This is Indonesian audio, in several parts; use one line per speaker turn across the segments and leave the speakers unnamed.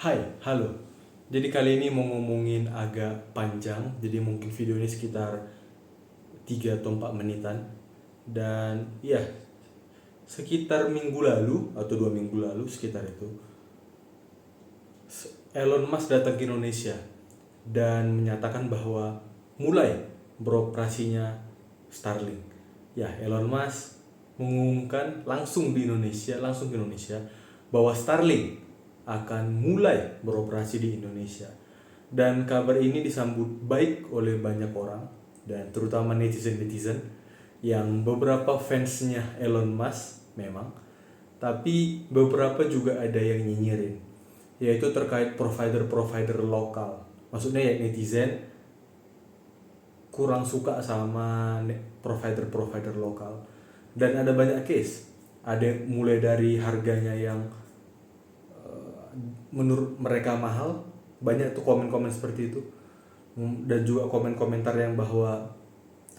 Hai, halo. Jadi kali ini mau ngomongin agak panjang, jadi mungkin video ini sekitar 3 atau 4 menitan. Dan ya, sekitar minggu lalu atau 2 minggu lalu sekitar itu, Elon Musk datang ke Indonesia dan menyatakan bahwa mulai beroperasinya Starlink. Ya, Elon Musk mengumumkan langsung di Indonesia, langsung ke Indonesia bahwa Starlink akan mulai beroperasi di Indonesia. Dan kabar ini disambut baik oleh banyak orang dan terutama netizen-netizen yang beberapa fansnya Elon Musk memang, tapi beberapa juga ada yang nyinyirin, yaitu terkait provider-provider lokal. Maksudnya ya netizen kurang suka sama provider-provider lokal. Dan ada banyak case. Ada mulai dari harganya yang menurut mereka mahal, banyak tuh komen-komen seperti itu. Dan juga komen-komentar yang bahwa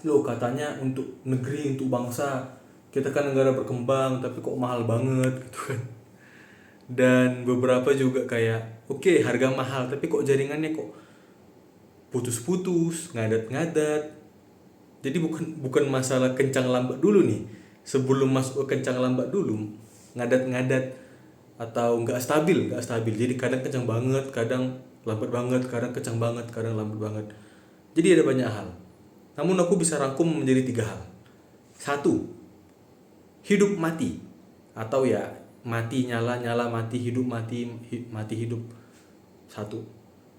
lo katanya untuk negeri, untuk bangsa, kita kan negara berkembang tapi kok mahal banget gitu kan. Dan beberapa juga kayak oke, harga mahal tapi kok jaringannya kok putus-putus, ngadat-ngadat. Jadi bukan masalah kencang lambat dulu nih. Sebelum masuk ke kencang lambat dulu, ngadat-ngadat atau nggak stabil. Jadi kadang kencang banget, kadang lambat banget, kadang kencang banget, kadang lambat banget. Jadi ada banyak hal. Namun aku bisa rangkum menjadi 3 hal. Satu, hidup mati, atau ya mati nyala nyala mati hidup mati mati hidup. Satu.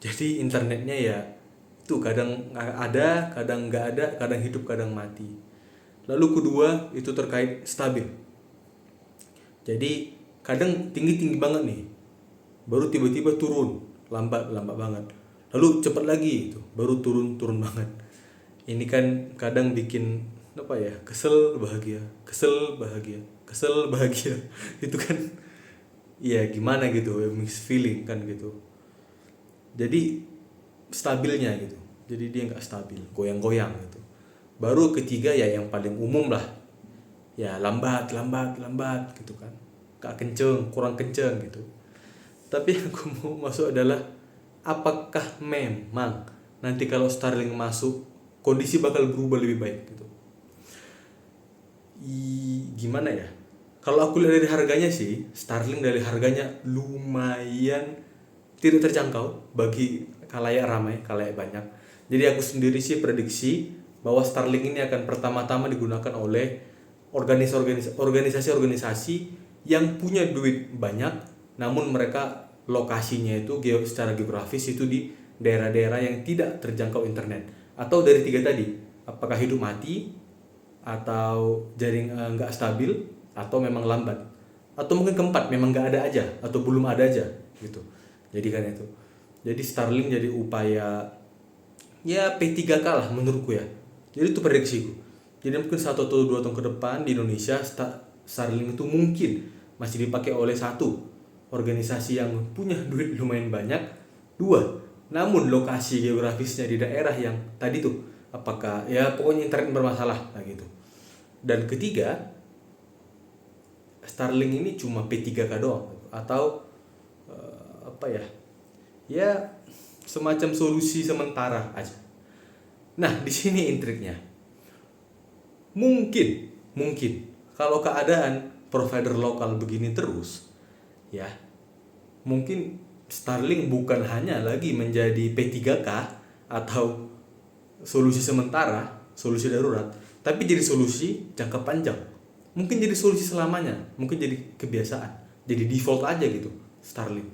Jadi internetnya ya itu kadang ada, kadang nggak ada, kadang hidup, kadang mati. Lalu kedua itu terkait stabil. Jadi kadang tinggi banget nih, baru tiba-tiba turun, lambat banget. Lalu cepat lagi itu, baru turun banget. Ini kan kadang bikin apa ya, kesel bahagia, itu kan ya gimana gitu, mixed feeling kan gitu. Jadi stabilnya gitu, jadi dia nggak stabil, goyang-goyang gitu. Baru ketiga ya yang paling umum lah, ya lambat gitu kan, gak kenceng, kurang kenceng gitu. Tapi yang aku mau masuk adalah apakah memang nanti kalau Starlink masuk kondisi bakal berubah lebih baik gitu. Gimana ya, kalau aku lihat dari harganya sih, Starlink dari harganya lumayan tidak terjangkau bagi khalayak ramai, khalayak banyak. Jadi aku sendiri sih prediksi bahwa Starlink ini akan pertama-tama digunakan oleh organisasi-organisasi yang punya duit banyak, namun mereka lokasinya itu secara geografis itu di daerah-daerah yang tidak terjangkau internet. Atau dari 3 tadi, apakah hidup mati, atau jaring nggak stabil, atau memang lambat, atau mungkin keempat memang nggak ada aja atau belum ada aja gitu. Jadi kan itu, jadi Starlink jadi upaya ya P3K lah menurutku ya. Jadi itu prediksiku. Jadi mungkin 1 atau 2 tahun ke depan di Indonesia Starlink itu mungkin masih dipakai oleh satu organisasi yang punya duit lumayan banyak. Dua, namun lokasi geografisnya di daerah yang tadi tuh, apakah ya pokoknya internet bermasalah lah gitu. Dan ketiga, Starlink ini cuma P3K doang atau apa ya? Ya semacam solusi sementara aja. Nah, di sini intriknya. Mungkin kalau keadaan provider lokal begini terus, ya mungkin Starlink bukan hanya lagi menjadi P3K atau solusi sementara, solusi darurat, tapi jadi solusi jangka panjang. Mungkin jadi solusi selamanya, mungkin jadi kebiasaan, jadi default aja gitu Starlink.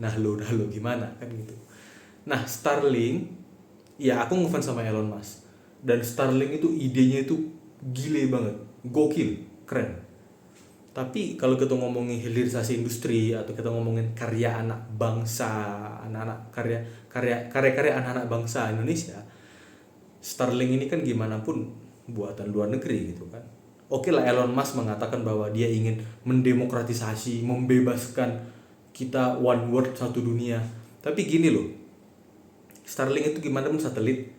Nah lo gimana kan gitu. Nah Starlink, ya aku ngefans sama Elon Musk. Dan Starlink itu idenya itu gile banget, gokil, keren. Tapi kalau kita ngomongin hilirisasi industri atau kita ngomongin karya anak bangsa, anak-anak karya anak-anak bangsa Indonesia, Starlink ini kan gimana pun buatan luar negeri gitu kan. Oke lah, Elon Musk mengatakan bahwa dia ingin mendemokratisasi, membebaskan kita one world, satu dunia. Tapi gini loh, Starlink itu gimana pun satelit,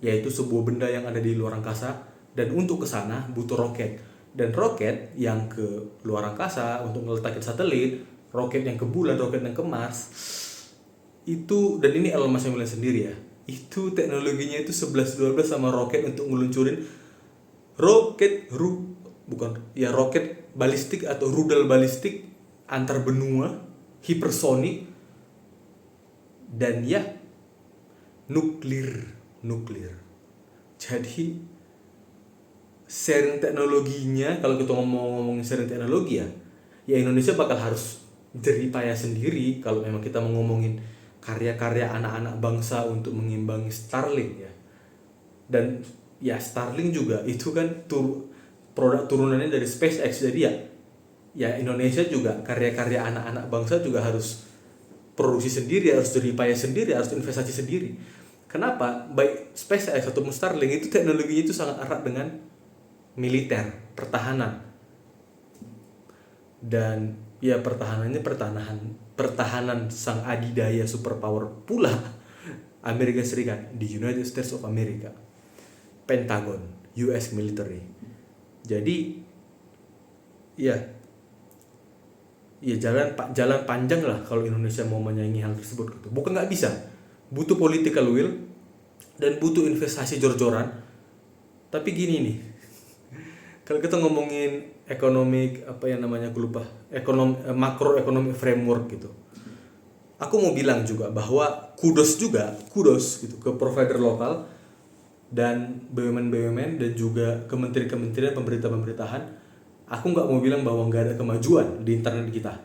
yaitu sebuah benda yang ada di luar angkasa, dan untuk ke sana butuh roket. Dan roket yang ke luar angkasa untuk meletakkan satelit, roket yang ke bulan, roket yang ke Mars itu, dan ini Elon Musk yang bilang sendiri ya, itu teknologinya itu 11-12 sama roket untuk ngeluncurin roket balistik atau rudal balistik antar benua, hipersonik, dan ya nuklir. Jadi sharing teknologinya, kalau kita ngomong sharing teknologi ya Indonesia bakal harus jeripaya sendiri kalau memang kita mau ngomongin karya-karya anak-anak bangsa untuk mengimbangi Starlink ya. Dan ya Starlink juga itu kan produk turunannya dari SpaceX, jadi ya Indonesia juga karya-karya anak-anak bangsa juga harus produksi sendiri, harus jeripaya sendiri, harus investasi sendiri. Kenapa? Baik SpaceX atau Starlink itu teknologinya itu sangat erat dengan militer, pertahanan. Dan ya pertahanan sang adidaya superpower pula Amerika Serikat, di United States of America, Pentagon, US Military. Jadi ya jalan panjang lah kalau Indonesia mau menyaingi hal tersebut gitu. Bukan nggak bisa, butuh political will dan butuh investasi jor-joran. Tapi gini nih, kalau kita ngomongin macroeconomic framework gitu, aku mau bilang juga bahwa kudos gitu ke provider lokal dan BUMN dan juga kementerian pemerintahan. Aku nggak mau bilang bahwa nggak ada kemajuan di internet kita.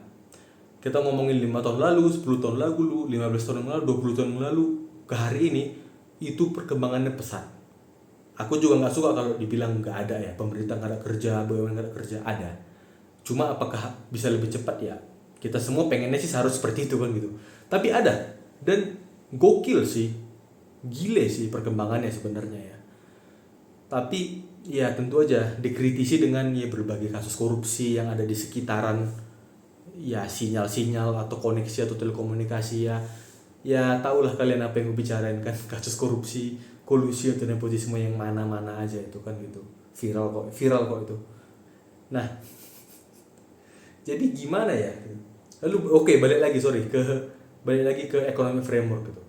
Kita ngomongin 5 tahun lalu, 10 tahun lalu, 15 tahun lalu, 20 tahun lalu ke hari ini, itu perkembangannya pesat. Aku juga nggak suka kalau dibilang nggak ada ya, pemerintah nggak ada kerja, BUMN nggak ada kerja, ada. Cuma apakah bisa lebih cepat ya? Kita semua pengennya sih harus seperti itu kan gitu. Tapi ada, dan gokil sih, gile sih perkembangannya sebenarnya ya. Tapi ya tentu aja dikritisi dengan ya berbagai kasus korupsi yang ada di sekitaran ya sinyal-sinyal atau koneksi atau telekomunikasi ya. Ya tahulah kalian apa yang gue bicarain kan, kasus korupsi, kolusi atau nepotisme yang mana-mana aja itu kan gitu. Viral kok itu. Nah, jadi gimana ya? Lalu balik lagi ke economic framework gitu.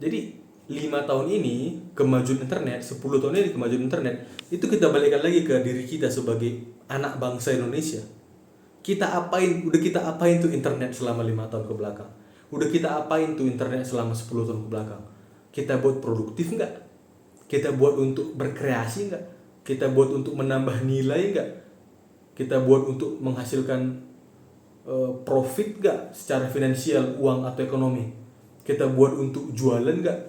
Jadi 5 tahun ini kemajuan internet, 10 tahun ini kemajuan internet, itu kita balikkan lagi ke diri kita sebagai anak bangsa Indonesia. Udah kita apain tuh internet selama 5 tahun ke belakang? Udah kita apain tuh internet selama 10 tahun ke belakang? Kita buat produktif nggak? Kita buat untuk berkreasi nggak? Kita buat untuk menambah nilai nggak? Kita buat untuk menghasilkan profit nggak secara finansial, uang atau ekonomi? Kita buat untuk jualan nggak?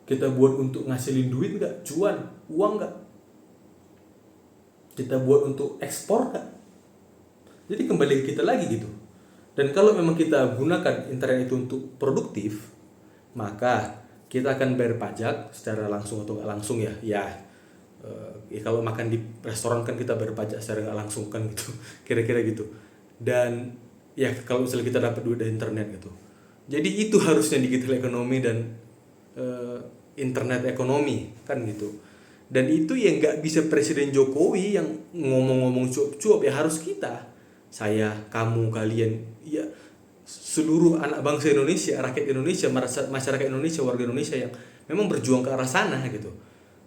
Kita buat untuk ngasilin duit nggak? Cuan, uang nggak? Kita buat untuk ekspor nggak? Jadi kembali ke kita lagi gitu. Dan kalau memang kita gunakan internet itu untuk produktif, maka kita akan bayar pajak secara langsung atau nggak langsung ya. Kalau makan di restoran kan kita bayar pajak secara nggak langsung kan gitu, kira-kira gitu. Dan ya kalau misalnya kita dapat duit dari internet gitu. Jadi itu harusnya digital ekonomi dan internet ekonomi kan gitu. Dan itu yang nggak bisa Presiden Jokowi yang ngomong-ngomong cuap-cuap, ya harus kita, saya, kamu, kalian, ya seluruh anak bangsa Indonesia, rakyat Indonesia, masyarakat Indonesia, warga Indonesia yang memang berjuang ke arah sana gitu.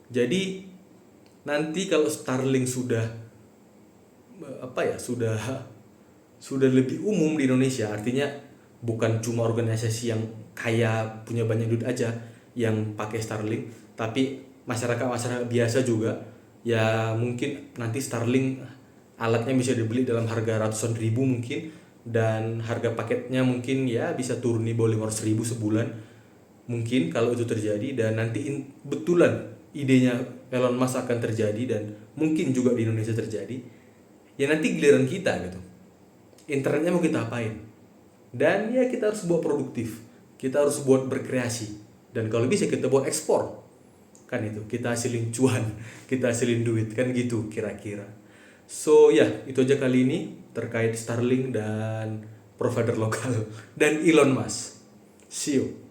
Jadi nanti kalau Starlink sudah lebih umum di Indonesia, artinya bukan cuma organisasi yang kaya punya banyak duit aja yang pakai Starlink, tapi masyarakat biasa juga ya, mungkin nanti Starlink alatnya bisa dibeli dalam harga ratusan ribu mungkin, dan harga paketnya mungkin ya bisa turun di bawah 500.000 sebulan mungkin kalau itu terjadi. Dan nanti betulan idenya Elon Musk akan terjadi dan mungkin juga di Indonesia terjadi, ya nanti giliran kita gitu, internetnya mau kita apain. Dan ya kita harus buat produktif, kita harus buat berkreasi, dan kalau bisa kita buat ekspor kan, itu kita hasilin cuan, kita hasilin duit kan gitu kira-kira. So ya itu aja kali ini terkait Starlink dan provider lokal dan Elon Musk. See you.